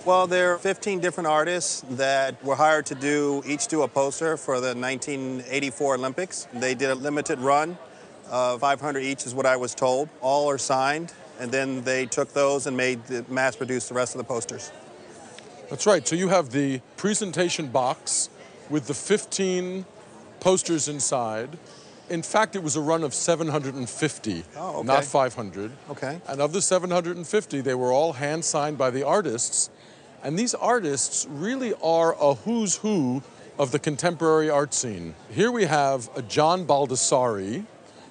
Well, there are 15 different artists that were hired to each do a poster for the 1984 Olympics. They did a limited run of 500 each is what I was told. All are signed, and then they took those and mass-produced the rest of the posters. That's right. So you have the presentation box with the 15 posters inside. In fact, it was a run of 750, not 500. Okay. And of the 750, they were all hand-signed by the artists. And these artists really are a who's who of the contemporary art scene. Here we have a John Baldessari.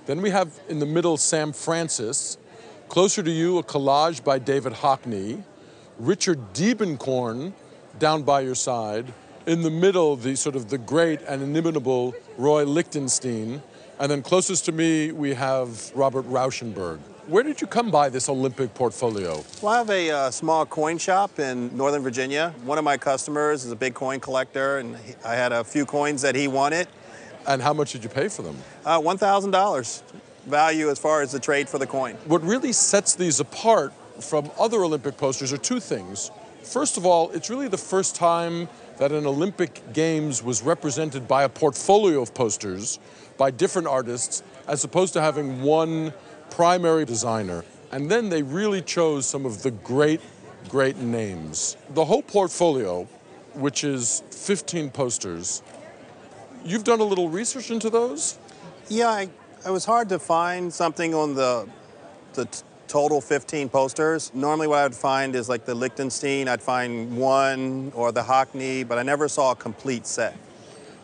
Then we have in the middle Sam Francis. Closer to you, a collage by David Hockney. Richard Diebenkorn down by your side. In the middle, the great and inimitable Roy Lichtenstein. And then closest to me, we have Robert Rauschenberg. Where did you come by this Olympic portfolio? Well, I have a small coin shop in Northern Virginia. One of my customers is a big coin collector, and I had a few coins that he wanted. And how much did you pay for them? $1,000 value as far as the trade for the coin. What really sets these apart from other Olympic posters are two things. First of all, it's really the first time that an Olympic Games was represented by a portfolio of posters by different artists, as opposed to having one primary designer. And then they really chose some of the great names. The whole portfolio, which is 15 posters, you've done a little research into those? Yeah, it was hard to find something on the total 15 posters. Normally what I would find is like the Lichtenstein, I'd find one, or the Hockney, but I never saw a complete set.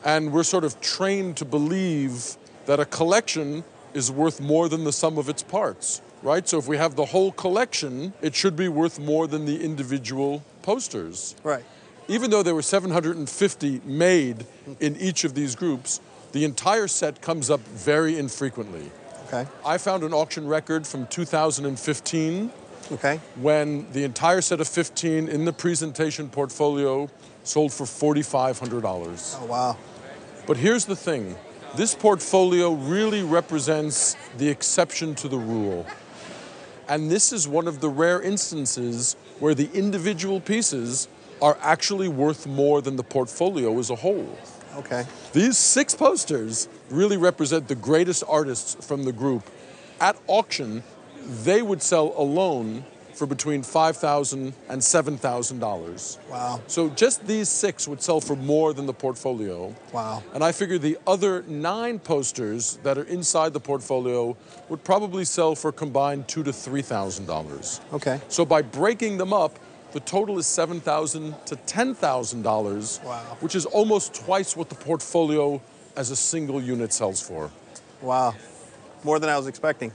And we're sort of trained to believe that a collection is worth more than the sum of its parts, right? So if we have the whole collection, it should be worth more than the individual posters. Right. Even though there were 750 made in each of these groups, the entire set comes up very infrequently. Okay. I found an auction record from 2015 when the entire set of 15 in the presentation portfolio sold for $4,500. Oh, wow. But here's the thing. This portfolio really represents the exception to the rule. And this is one of the rare instances where the individual pieces are actually worth more than the portfolio as a whole. Okay. These 6 posters really represent the greatest artists from the group. At auction, they would sell alone for between $5,000 and $7,000. Wow. So just these 6 would sell for more than the portfolio. Wow. And I figure the other 9 posters that are inside the portfolio would probably sell for combined $2,000 to $3,000. Okay. So by breaking them up, the total is $7,000 to $10,000, wow, which is almost twice what the portfolio as a single unit sells for. Wow. More than I was expecting.